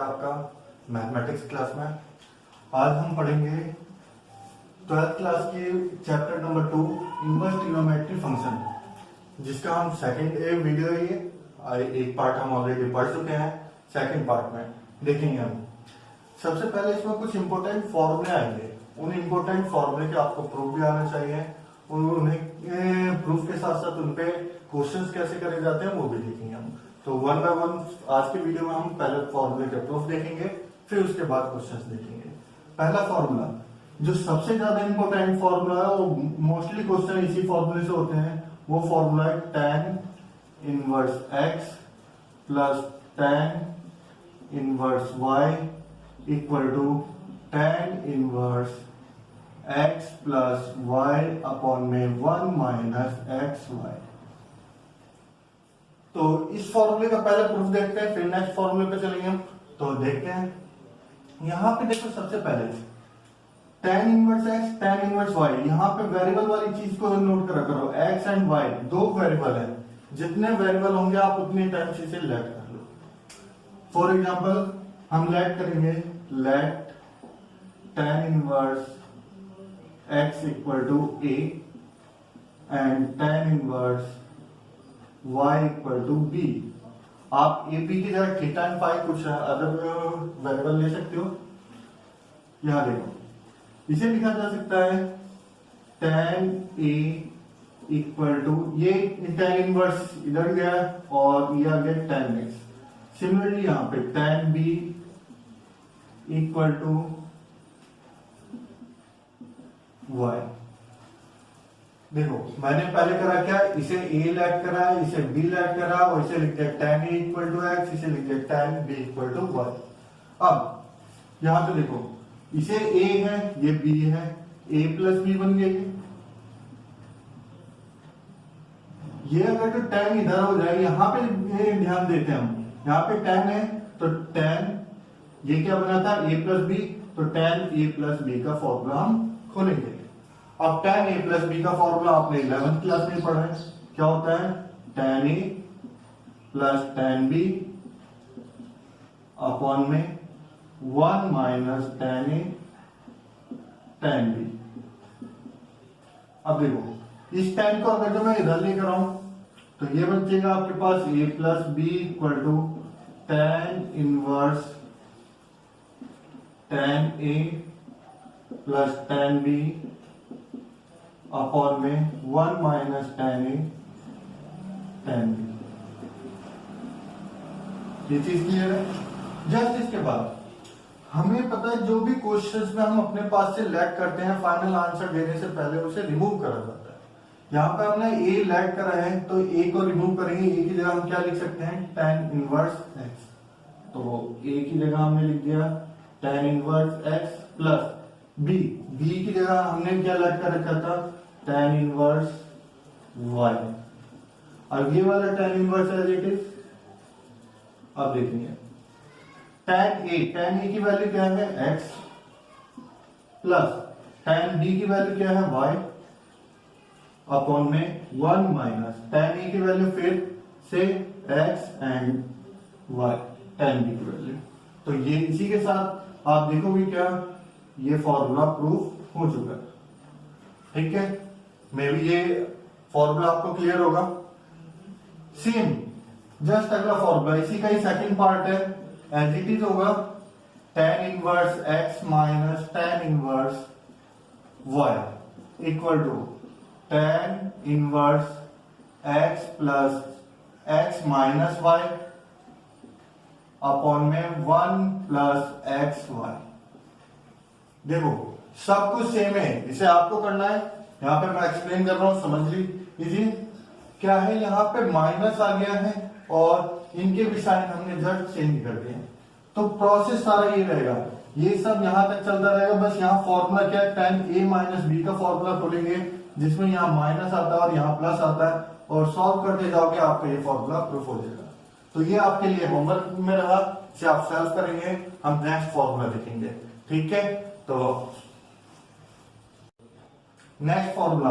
आपका mathematics class में आज हम पढ़ेंगे 12th क्लास की chapter number 2 inverse trigonometry function, जिसका हम सेकंड वीडियो है। ये एक पार्ट हम ऑलरेडी पढ़ चुके हैं, सेकंड पार्ट में देखेंगे हम। सबसे पहले इसमें कुछ इंपॉर्टेंट फॉर्मूले आएंगे। उन इंपॉर्टेंट फॉर्मूले के आपको प्रूफ भी आना चाहिए, उन्हें प्रूफ के साथ साथ उन पे क्वेश्चंस कैसे करे जाते हैं वो भी देखेंगे हम। तो वन बाय वन आज के वीडियो में हम पहले फॉर्मूले के प्रूफ देखेंगे, फिर उसके बाद क्वेश्चंस देखेंगे। पहला फॉर्मूला जो सबसे ज्यादा इंपॉर्टेंट फॉर्मूला है, वो मोस्टली क्वेश्चन इसी फॉर्मूले से होते हैं। वो फॉर्मूला है tan inverse x plus tan inverse y equal to tan inverse x plus y upon में 1 माइनस xy। तो इस फॉर्मूले का पहले प्रूफ देखते हैं, फिर नेक्स्ट फॉर्मूले पे चलेंगे हम। तो देखते हैं, यहां पे देखो सबसे पहले tan inverse x tan inverse y, यहां पे वेरिएबल वाली चीज को नोट करा करो। x एंड y दो वेरिएबल है, जितने वेरिएबल होंगे आप उतने टाइम्स इसे लेट कर लो। फॉर एग्जांपल हम लेट करेंगे, let tan inverse x equal to a and tan inverse y equal to b। आप ए बी की जगह थीटा एंड फाई कुछ अदर वेरिएबल ले सकते हो। यहां देखो, इसे लिखा जा सकता है tan a इक्वल टू, ये tan इनवर्स इधर गया और ये आ गया tan x। सिमिलरली यहां पे tan b equal to y। देखो मैंने पहले करा क्या, इसे a लेट करा, इसे b लेट करा और इसे लिख दिया tan a equal to x, इसे लिख दिया tan b equal to y। अब यहां पे देखो, इसे a है, ये b है, a प्लस b बन गई। ये अगर तो tan इधर हो जाए, यहां पे ध्यान देते हैं हम, यहां पे tan है तो tan, ये क्या बना था a प्लस b, तो tan a प्लस b का फॉर्मूला हम खोलेंगे। अब tan a प्लस b का फॉर्मूला आपने 11th क्लास में पढ़ा है, क्या होता है tan a plus tan b upon में 1 minus tan a tan b। अब देखो, इस tan को अगर जो मैं इधर लेकर आऊं तो ये बचेगा आपके पास a plus b equal to tan inverse tan a plus tan b upon में 1 minus tan a tan b। ये चीज क्लियर है। जस्ट इसके बाद हमें पता है, जो भी क्वेश्चंस में हम अपने पास से लेट करते हैं, फाइनल आंसर देने से पहले उसे रिमूव करा जाता है। यहाँ पे हमने a लेट करा है तो a को रिमूव करेंगे। a की जगह हम क्या लिख सकते हैं, tan इनवर्स x। तो a की जगह हमने लिख दिया tan inverse x plus b की जगह हमने क्या लेट कर रखा था, tan इनवर्स y। अब ये वाला tan inverse as it is. अब देखेंगे tan a की वैल्यू क्या है x प्लस tan b की वैल्यू क्या है y अपॉन में 1 माइनस tan a की वैल्यू फिर से x and y tan b की वैल्यू। तो ये इसी के साथ आप देखोगे क्या, ये फॉर्मूला प्रूफ हो चुका है। ठीक है, मे बी ये फॉर्मूला आपको क्लियर होगा। सेम जस्ट अगला फॉर्मूला, इसी का ही सेकंड पार्ट है, एज इट इज होगा tan inverse x minus tan inverse y equal to tan inverse x plus x minus y upon में 1 प्लस xy। देखो सब कुछ सेम है, इसे आपको करना है। यहां पे मैं एक्सप्लेन कर रहा हूं, समझ लीजिए क्या है। यहां पे माइनस आ गया है और इनके भी साइन हमने जस्ट चेंज कर दिए, तो प्रोसेस सारा ये रहेगा, ये सब यहां तक चलता रहेगा। बस यहाँ फॉर्मूला क्या है, tan a माइनस b का फॉर्मूला खोलेंगे, जिसमें यहाँ माइनस आता है और यहाँ प्लस आता है, और सॉल्व करते जाओगे आपका ये फॉर्मूला प्रूफ हो जाएगा। तो ये आपके लिए होमवर्क में रहा, इसे आप सॉल्व करेंगे, हम नेक्स्ट फॉर्मूला देखेंगे। ठीक है, तो नेक्स्ट फॉर्मूला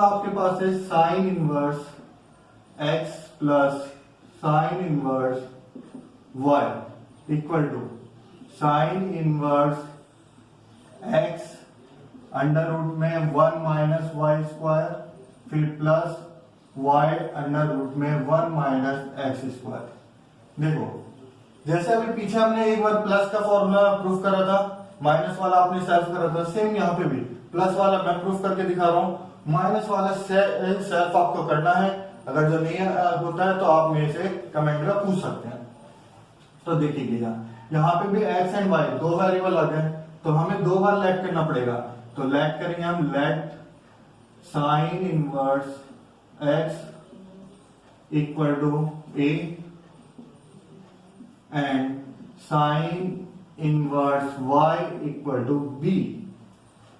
आपके पास है sine inverse x plus sine inverse y equal to sine inverse x under root में 1 माइनस वाई स्क्वायर, फिर प्लस वाई अंडर रूट में 1 माइनस एक्स स्क्वायर। देखो जैसे अभी पीछे हमने एक बार प्लस का फॉर्मूला प्रूफ करा था, माइनस वाला आपने सॉल्व करा था, सेम यहाँ पे भी प्लस वाला मैं प्रूफ करके दिखा रहा हूँ, माइनस वाला सेल्फ आपको करना है। अगर जो नहीं होता है तो आप मेरे से कमेंट में पूछ सकते हैं। तो देखिएगा यहाँ पे भी एक्स एंड वाई दो वेरिएबल आ गए, तो हमें दो बार लेट करना पड़ेगा। तो लेट करेंगे हम, let sine inverse x equal to a and sine inverse y equal to b.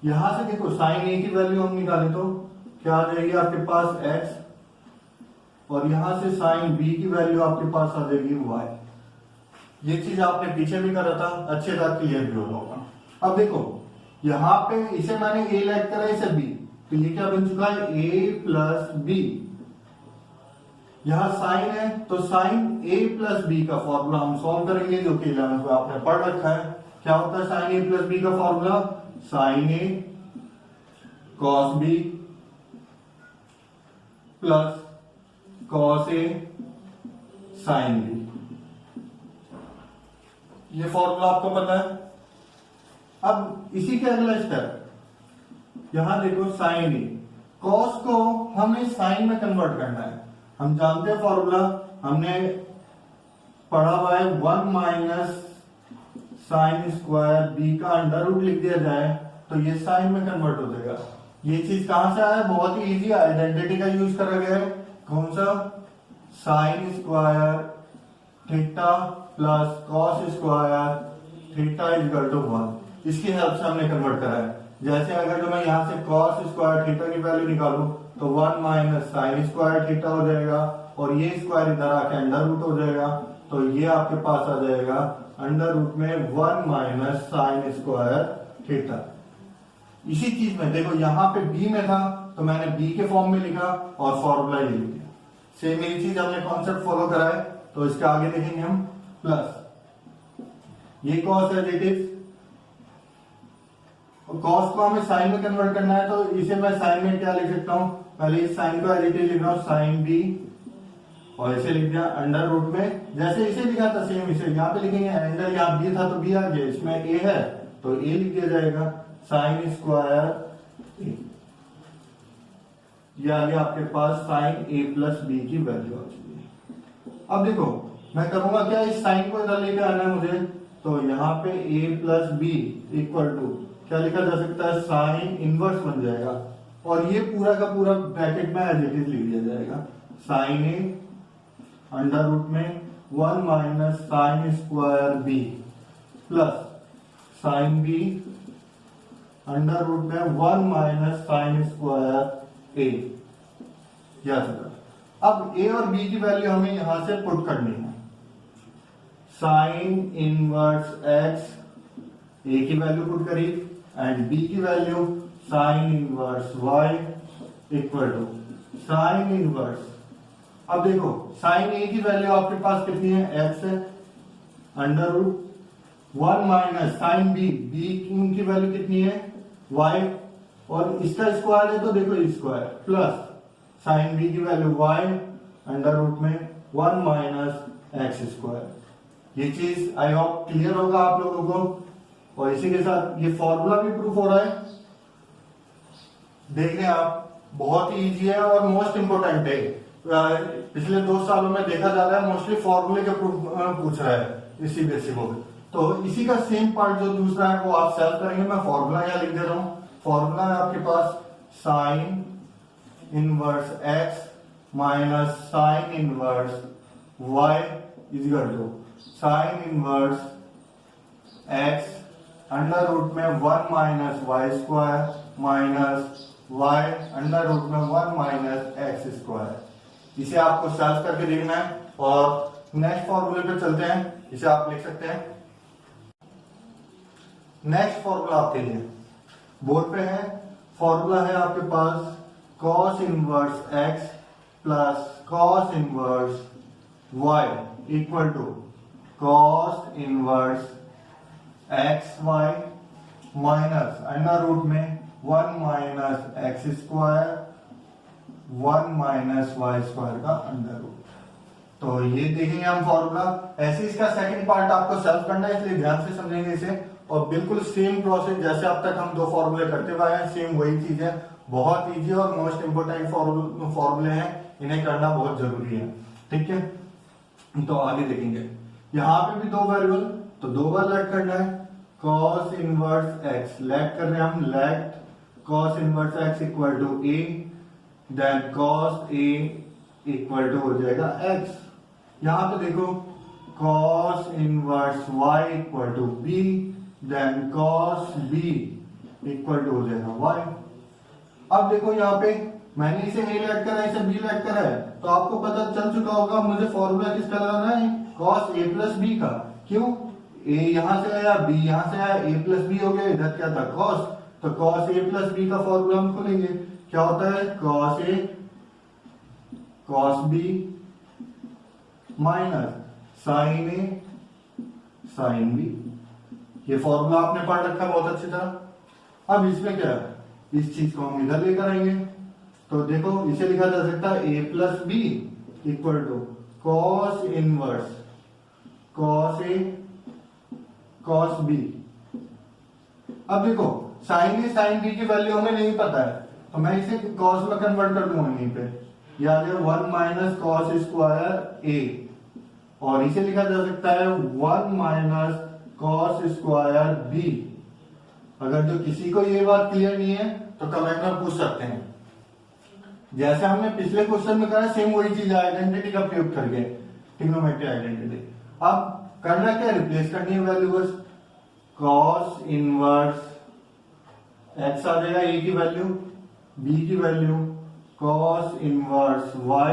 यहां से देखो साइन ए की वैल्यू हम निकालें तो क्या आ जाएगी आपके पास x, और यहां से साइन b की वैल्यू आपके पास आ जाएगी y। ये चीज आपने पीछे भी करा था, अच्छे तक क्लियर भी होगा। अब देखो यहाँ पे इसे मैंने a लेट करा, इसे b, तो ये क्या बन चुका है a प्लस बी। यहाँ साइन है तो साइन a प्लस बी का फॉर्मूला हम सॉल्व करेंगे, जो कि 11th में आपने पढ़ रखा है। क्या होता है साइन a प्लस बी का formula? Sine a cos b plus cos a sine b। ये फॉर्मूला आपको पता है। अब इसी के अगला स्टेप, यहां देखो साइन a, कॉस को हमें साइन में कन्वर्ट करना है। हम जानते हैं फॉर्मूला, हमने पढ़ा हुआ है 1 माइनस साइन स्क्वायर बी का अंडर रूट लिख दिया जाए तो ये साइन में कन्वर्ट हो जाएगा। ये चीज कहां से आया? बहुत ही इजी, आइडेंटिटी का यूज करा गया है। कौन सा? Sine square theta plus cos square theta equal to 1। इसकी हेल्प से हमने कन्वर्ट करा है। जैसे अगर जो मैं यहां से कॉस स्क्वायर थीटा की वैल्यू निकालूं तो 1 माइनस साइन स्क्वायर थीटा हो जाएगा, और ये स्क्वायर इधर आके अंडर रूट हो जाएगा, तो ये आपके पास आ जाएगा अंडर रूट में 1 माइनस साइन स्क्वायर थीटा। इसी चीज में देखो यहाँ पे b में था तो मैंने b के फॉर्म में लिखा और फॉर्मूला ये लिख दिया। सेम यही चीज हमने कॉन्सेप्ट फॉलो करा है, तो इसके आगे देखेंगे हम प्लस ये कॉस है इट इज, कॉस को हमें साइन में कन्वर्ट करना है, तो इसे मैं साइन में क्या लिख सकता हूं? पहले इस साइन को एज इट इज लिख रहा हूं साइन बी, और इसे लिख दिया अंडर रूट में, जैसे इसे लिखा था सेम इसे यहाँ पे लिखेंगे। अंडर यहाँ बी था तो बी आ गया, इसमें ए है तो ए लिख दिया जाएगा साइन स्क्वायर ए। ये आ गया आपके पास साइन ए प्लस बी की वैल्यू आ चुकी है। अब देखो मैं करूंगा क्या, इस साइन को इधर लेकर आना है मुझे, तो यहाँ पे ए प्लस बी इक्वल टू क्या लिखा जा सकता है? साइन इनवर्स बन जाएगा, और ये पूरा का पूरा ब्रैकेट में एज इट इज लिख दिया जाएगा साइन ए अंडर रूट में 1 minus sine square b plus sine b under root में 1 माइनस साइन स्क्वायर ए। अब ए और बी की वैल्यू हमें यहां से पुट करनी है। साइन इनवर्स एक्स ए की वैल्यू पुट करी एंड बी की value sine inverse y equal to sine inverse. अब देखो साइन ए की वैल्यू आपके पास कितनी है? एक्स है, under root 1 minus sine b, b की वैल्यू कितनी है? वाई, और इसका स्क्वायर है तो देखो स्क्वायर प्लस साइन बी की वैल्यू वाई अंडर रूट में 1 माइनस एक्स स्क्वायर। ये चीज आई होप क्लियर होगा आप लोगों को, और इसी के साथ ये फॉर्मूला भी प्रूफ हो रहा है। देख रहे हैं आप, बहुत ही इजी है और मोस्ट इंपोर्टेंट है। पिछले 2 सालों में देखा जा रहा है मोस्टली फॉर्मूले के प्रूफ पूछ रहा है इसी बेसिक हो। तो इसी का सेम पार्ट जो दूसरा है वो आप सॉल्व करेंगे। मैं फॉर्मूला यहाँ लिख दे रहा हूँ। फॉर्मूला है आपके पास sine inverse x minus sine inverse y is equal to sine inverse x under root में 1 minus y square minus y under root में 1 माइनस एक्स स्क्वायर। इसे आपको सॉल्व करके देखना है, और नेक्स्ट फॉर्मूले पे चलते हैं। इसे आप लिख सकते हैं। नेक्स्ट फॉर्मूला आपके लिए बोर्ड पे है। फॉर्मूला है आपके पास cos inverse x plus cos inverse y equal to cos inverse x y minus under root में 1 minus x square 1 minus y square का अंडर रूट। तो ये देखेंगे हम फॉर्मूला। ऐसे इसका सेकंड पार्ट आपको सॉल्व करना है, इसलिए ध्यान से समझेंगे इसे। और बिल्कुल सेम प्रोसेस जैसे अब तक हम 2 फॉर्मूले करते हुए हैं, सेम वही चीज है। बहुत इजी और मोस्ट इंपोर्टेंट फॉर्मूले हैं, इन्हें करना बहुत जरूरी है। ठीक है, तो आगे देखेंगे। यहाँ पे भी 2 वेरिएबल, तो 2 बार लेट करना है। cos इनवर्स x लेट कर रहे हैं हम, let cos inverse x equal to a, then cos a equal to हो जाएगा x। यहां पे देखो cos inverse y equal to b, then cos b equal to हो जाएगा y। अब देखो यहाँ पे मैंने इसे a लेट करा है, इसे b लेट करा है, तो आपको पता चल चुका होगा मुझे फॉर्मूला किसका लगाना है, cos a प्लस b का। क्यों, a यहां से आया, b यहां से आया, a प्लस b हो गया, इधर क्या था cos, तो cos a प्लस b का फॉर्मूला हम खोलेंगे। क्या होता है, cos a cos b minus sin a sin b। ये फॉर्मूला आपने पढ़ रखा है बहुत अच्छी तरह। अब इसमें क्या है, इस चीज को हम इधर लेकर आएंगे, तो देखो इसे लिखा जा सकता है a plus b equal to cos inverse cos a cos b। अब देखो sin a sin b की वैल्यू हमें नहीं पता है, तो मैं इसे cos में कन्वर्ट कर दूंगा यहीं पे, या 1 माइनस कॉस स्क्वायर a, और इसे लिखा जा सकता है 1 माइनस कॉस स्क्वायर b। अगर जो किसी को ये बात क्लियर नहीं है तो कमेंट में पूछ सकते हैं। जैसे हमने पिछले क्वेश्चन में करा, सेम वही चीज है, आइडेंटिटी का प्रयोग करके, ट्रिग्नोमेट्री आइडेंटिटी। अब करना क्या, रिप्लेस करनी है वैल्यू बस। कॉस इनवर्स x आ जाएगा a की वैल्यू, b की value cos inverse y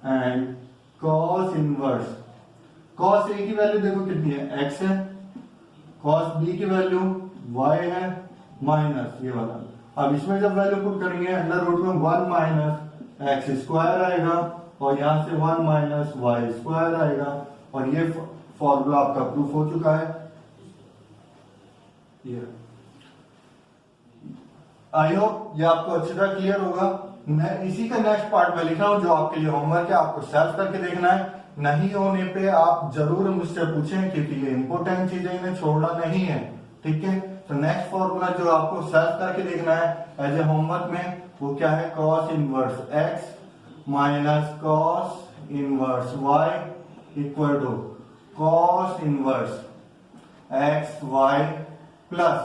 and cos inverse cos a की वैल्यू देखो कितनी है, x है, कॉस b की वैल्यू y है माइनस ये वाला। अब इसमें जब वैल्यू पुट करेंगे अंडर रूट में 1 माइनस एक्स स्क्वायर आएगा, और यहां से 1 माइनस वाई स्क्वायर आएगा, और ये फॉर्मूला आपका प्रूफ हो चुका है। आई होप ये आपको अच्छी तरह क्लियर होगा। मैं इसी का नेक्स्ट पार्ट में लिख रहा हूं, जो आपके लिए होमवर्क है, आपको सेल्फ करके देखना है। नहीं होने पे आप जरूर मुझसे पूछें, क्योंकि ये इंपॉर्टेंट चीजें, इन्हें छोड़ना नहीं है। ठीक है, तो नेक्स्ट फॉर्मूला जो आपको सेल्फ करके देखना है एज ए होमवर्क में, वो क्या है, cos inverse x minus cos inverse y equal to cos inverse x y plus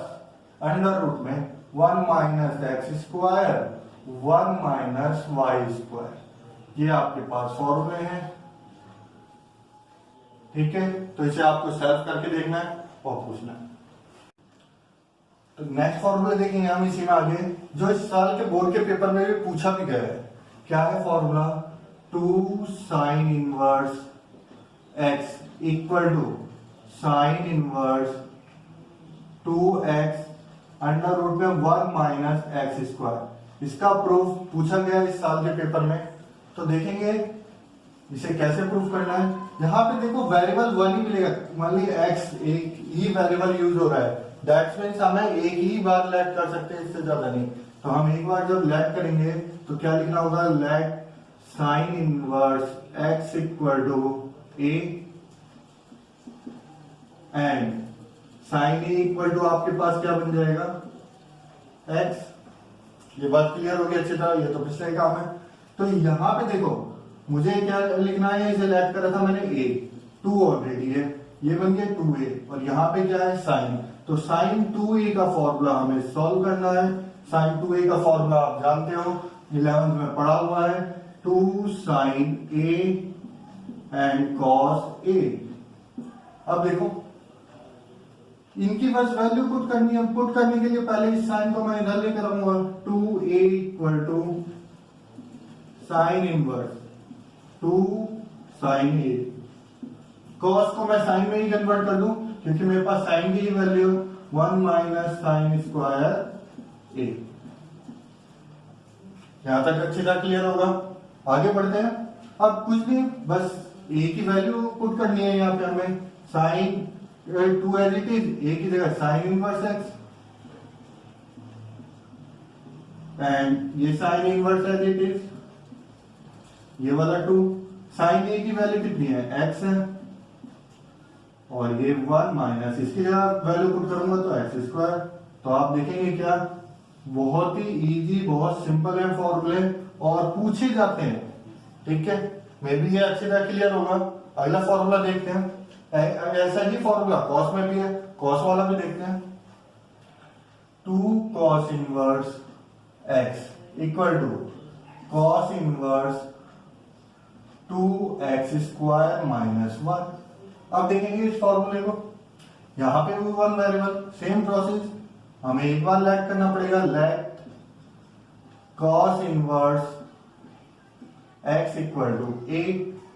under root में 1 minus x square 1 minus y square. ये आपके पास फॉर्मूले हैं। ठीक है, तो इसे आपको सेल्फ करके देखना है और पूछना है। तो नेक्स्ट फॉर्मूला देखेंगे हम इसी में आगे, जो इस साल के बोर्ड के पेपर में भी पूछा भी गया है। क्या है formula, 2 sine inverse x equal to sine inverse 2x under root में 1 माइनस एक्स स्क्वायर। इसका प्रूफ पूछा गया इस साल के पेपर में, तो देखेंगे इसे कैसे प्रूफ करना है। यहाँ पे देखो वेरिएबल 1 ही मिलेगा, मान ली x एक ही वेरिएबल यूज हो रहा है, दैट्स मीन्स हमें एक ही बार लेट कर सकते हैं, इससे ज्यादा नहीं। तो हम एक बार जब लेट करेंगे तो क्या लिखना होगा, let sine inverse x equal to a and sine a equal to आपके पास क्या बन जाएगा, x। ये बात क्लियर होगी अच्छी तरह, ये तो पिछले काम है। तो यहाँ पे देखो मुझे क्या लिखना है, इसे लेट करा था मैंने a, 2 ऑलरेडी है, ये बन गया 2a, और यहाँ पे क्या है साइन, तो साइन 2a का फॉर्मूला हमें सॉल्व करना है। साइन 2a का फॉर्मूला आप जानते हो, 11th में पढ़ा हुआ है, 2 sine a and cos a। अब देखो इनकी बस वैल्यू पुट करनी है, पुट करने के लिए पहले इस साइन को मैं इधर लेकर आऊंगा, 2a equal to sine inverse 2 sine a, cos को मैं साइन में ही कन्वर्ट कर दूं, क्योंकि मेरे पास साइन की ही value 1 minus sine square a। यहां तक अच्छी तरह क्लियर होगा। आगे बढ़ते हैं। अब कुछ नहीं, बस ए की वैल्यू पुट करनी है यहाँ पे हमें, sine 2 as it is, a की जगह साइन इनवर्स एक्स, एंड ये sine inverse as it is, ये वाला 2, साइन ए की वैल्यू कितनी है, एक्स है, और ये 1 माइनस इसकी जगह वैल्यू पुट करूंगा तो एक्स स्क्वायर। तो आप देखेंगे क्या, बहुत ही इजी, बहुत सिंपल है फॉर्मूले और पूछे जाते हैं, ठीक है। मे बी ये अच्छी तरह क्लियर होगा। अगला फॉर्मूला देखते हैं, ऐसा ही फॉर्मूला कॉस में भी है, कॉस वाला भी देखते हैं। 2 cos inverse x equal to cos inverse 2x square minus 1। अब देखेंगे इस फॉर्मूले को, यहां पे भी 1 वेरिएबल, सेम प्रोसेस, हमें एक बार लेट करना पड़ेगा, let cos inverse x equal to a,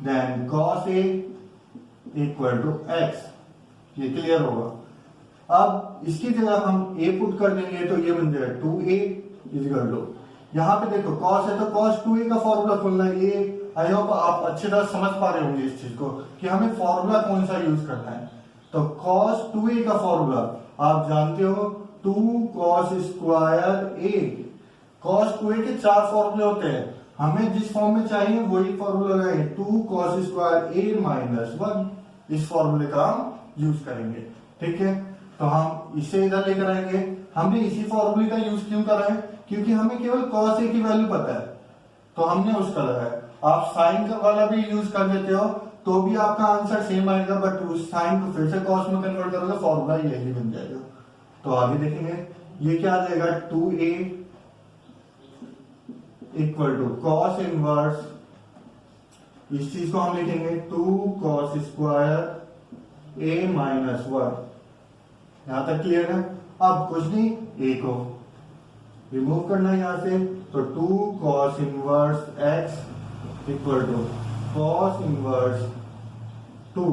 then cos a equal to x। ये क्लियर होगा। अब इसकी जगह हम a पुट कर देंगे तो ये बन जाएगा 2a इक्वल टू, यहां पे देखो cos है तो cos 2a का फॉर्मूला खोलना है। ये आई होप आप अच्छी तरह समझ पा रहे होंगे इस चीज को कि हमें फॉर्मूला कौन सा यूज करना है। तो cos 2a का फॉर्मूला आप जानते हो, 2 cos square a। cos 2a के 4 फॉर्मूले होते हैं, हमें जिस फॉर्म में चाहिए वही फॉर्मूला लगाएंगे, 2 cos स्क्वायर a माइनस 1। इस फॉर्मूले का हम यूज करेंगे, ठीक है। तो हम इसे इधर लेकर आएंगे। हमने इसी फॉर्मूले का यूज क्यों करा है, क्योंकि हमें केवल cos a की वैल्यू पता है तो हमने उसका लगाया। आप साइन का वाला भी यूज कर देते हो तो भी आपका आंसर सेम आएगा, बट उस साइन को फिर से कॉस में कन्वर्ट करोगे, फॉर्मूला यही बन जाएगा। तो आगे देखेंगे, ये क्या आ जाएगा, 2a equal to cos inverse, इस चीज को हम लिखेंगे 2 cos स्क्वायर a माइनस 1। यहां तक क्लियर है। अब कुछ नहीं, a को रिमूव करना है यहां से, तो 2 cos inverse x equal to cos inverse 2,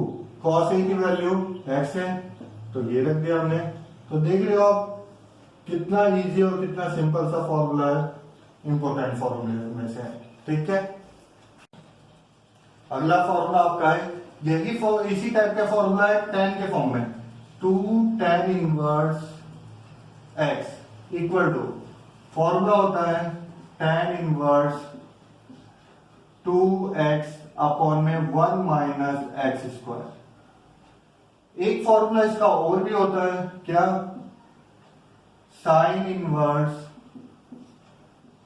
cos a की वैल्यू x है तो ये रख दिया हमने। तो देख रहे हो आप कितना इजी और कितना सिंपल सा फॉर्मूला है, इंपॉर्टेंट फॉर्मूले में से, ठीक है। अगला फॉर्मूला आपका है यही इसी टाइप का फॉर्मूला है tan के फॉर्म में, 2 tan inverse x equal to, formula होता है tan इनवर्स 2x अपॉन में 1 माइनस एक्स स्क्वायर। एक फॉर्मूला इसका और भी होता है, क्या, sine inverse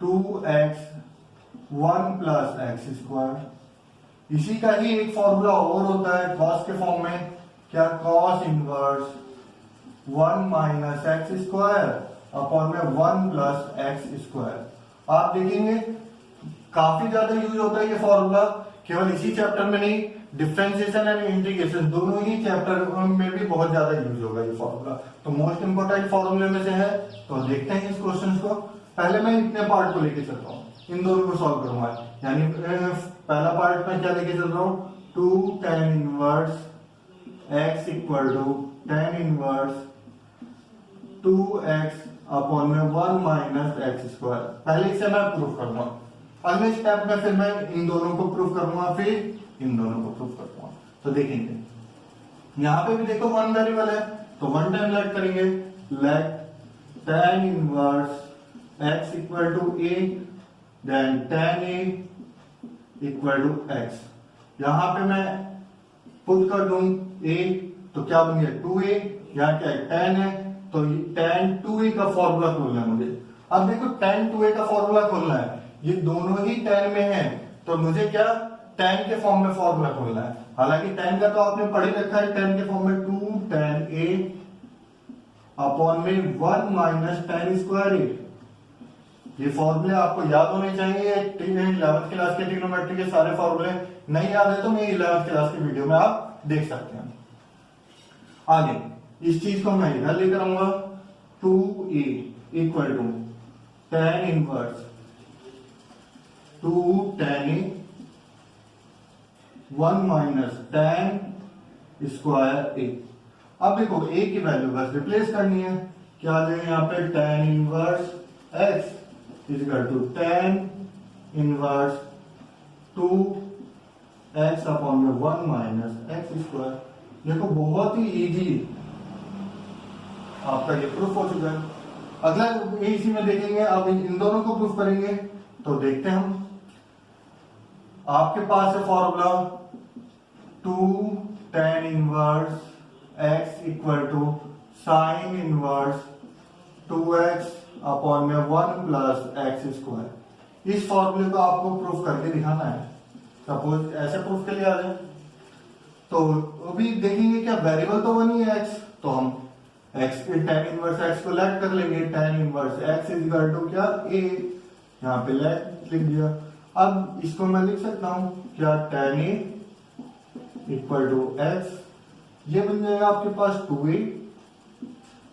2x 1 plus x square. इसी का ही एक फॉर्मूला और होता है कॉस के फॉर्म में, क्या, cos inverse 1 minus x square upon में 1 प्लस एक्स स्क्वायर। आप देखेंगे काफी ज्यादा यूज होता है ये फॉर्मूला, केवल इसी चैप्टर में नहीं, डिफरेंशिएशन एंड इंटीग्रेशन दोनों ही चैप्टर में भी बहुत ज्यादा यूज होगा ये फॉर्मूला। तो मोस्ट इंपोर्टेंट फॉर्मूले में से है। तो देखते हैं इस क्वेश्चन को। पहले मैं इतने पार्ट को लेके चलता हूँ, इन दोनों को सॉल्व करूंगा। यानी पहला पार्ट में क्या लेके चल रहा हूँ, 2 tan inverse x equal to tan inverse 2x upon में 1 माइनस एक्स स्क्वायर। पहले इसे मैं प्रूफ करूंगा, अगले स्टेप में फिर मैं इन दोनों को प्रूफ करूंगा, फिर इन दोनों को प्रूफ करूंगा। तो देखेंगे यहां पे भी देखो 1 वेरिएबल है तो 1 टाइम लेट करेंगे, let tan inverse x equal to a, then tan a equal to x। यहां पे मैं पुट कर दूं a तो क्या बन गया 2a, यहां क्या है tan है तो tan 2a का फॉर्मूला खोलना है मुझे। अब देखो tan 2a का फॉर्मूला खोलना है, ये दोनों ही tan में है तो मुझे क्या tan के फॉर्म में फॉर्मूला खोलना है। हालांकि tan का तो आपने पढ़ ही रखा है, tan के फॉर्म में 2 tan a अपॉन में 1 माइनस tan स्क्वायर a। ये फॉर्मूले आपको याद होने चाहिए, 11th क्लास के ट्रिग्नोमेट्री के सारे फॉर्मूले नहीं याद है तो मैं 11th क्लास की वीडियो में आप देख सकते हैं। आगे इस चीज को मैं इधर लेकर आऊंगा, 2a equal to tan inverse 2 tan a 1 minus tan square a। अब देखो a की वैल्यू बस रिप्लेस करनी है, क्या आ जाएगा यहाँ पे tan inverse x equal to tan inverse 2 x upon में 1 माइनस एक्स स्क्वायर। देखो बहुत ही इजी आपका ये प्रूफ हो चुका है। अगला इसी में देखेंगे, अब इन दोनों को प्रूफ करेंगे। तो देखते हैं हम, आपके पास है formula 2 tan inverse x equal to sine inverse 2x upon में 1 प्लस एक्स स्क्वायर। इस फॉर्मूले को आपको प्रूफ करके दिखाना है। सपोज ऐसे प्रूफ के लिए आ जाए तो अभी देखेंगे क्या वेरिएबल तो बनी है x, तो हम x tan इनवर्स x को लेट कर लेंगे। tan inverse x is equal to क्या a, यहाँ पे लेट लिख दिया। अब इसको मैं लिख सकता हूं क्या tan a equal to x, ये बन जाएगा आपके पास 2a।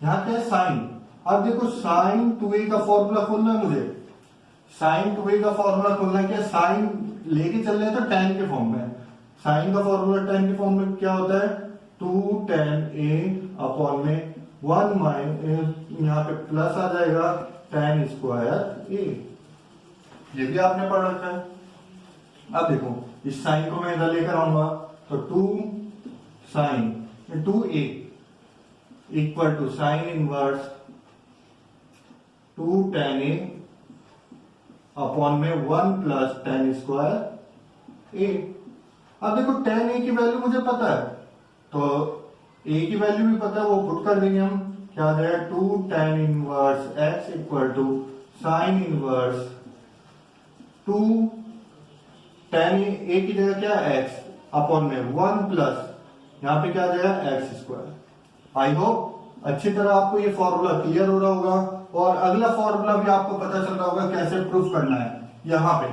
यहाँ क्या है साइन। अब देखो साइन 2a का फॉर्मूला खोलना है मुझे, साइन 2a का फॉर्मूला खोलना है। क्या साइन लेके चल रहे हैं तो tan के फॉर्म में, साइन का फॉर्मूला tan के फॉर्म में क्या होता है 2 tan a अपॉन में 1 माइनस, यहाँ पे प्लस आ जाएगा tan स्क्वायर a। ये भी आपने पढ़ रखा है। अब देखो इस साइन को मैं इधर लेकर आऊंगा तो 2 sine 2a equal to sine inverse 2 tan a upon में 1 प्लस tan स्क्वायर a। अब देखो tan a की वैल्यू मुझे पता है, तो a की वैल्यू भी पता है, वो पुट कर देंगे हम। क्या आ जाएगा 2 tan inverse x equal to sine inverse 2 tan a की जगह क्या x अपॉन में 1 प्लस यहाँ पे क्या आ जाएगा एक्स स्क्वायर। आई होप अच्छी तरह आपको ये फॉर्मूला क्लियर हो रहा होगा और अगला फॉर्मूला भी आपको पता चल रहा होगा कैसे प्रूफ करना है यहाँ पे।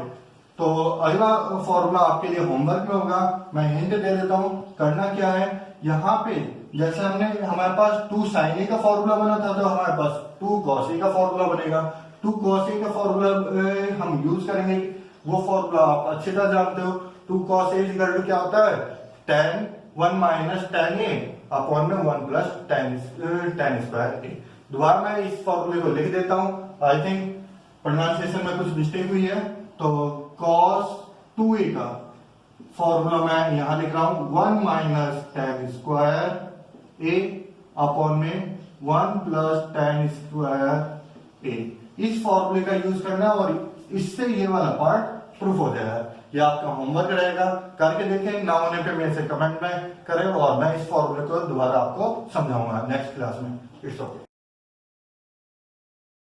तो अगला फॉर्मूला आपके लिए होमवर्क में होगा, मैं हिंट दे देता हूँ। करना क्या है, यहाँ पे जैसे हमारे पास 2 sin a का फॉर्मूला बना था, तो हमारे पास 2 cos a का फॉर्मूला बनेगा। 2 cos a का फॉर्मूला हम यूज करेंगे, वो फॉर्मूला आप अच्छी तरह जानते हो। 2 cos a इक्वल टू क्या होता है tan 1 minus tan a upon में 1 प्लस tan स्क्वायर a। दोबारा मैं इस फॉर्मूले को लिख देता हूं, आई थिंक प्रोनाउंसिएशन में कुछ मिस्टेक हुई है। तो cos 2a का फॉर्मूला मैं यहां लिख रहा हूं 1 minus tan square a upon में 1 प्लस tan स्क्वायर a। इस फॉर्मूले का यूज करना और इससे ये वाला पार्ट प्रूफ हो जाएगा। ये आपका होमवर्क रहेगा, करके देखें, ना होने पे मेरे से कमेंट में करें और मैं इस फॉर्मूले को दोबारा आपको समझाऊंगा नेक्स्ट क्लास में। It's okay.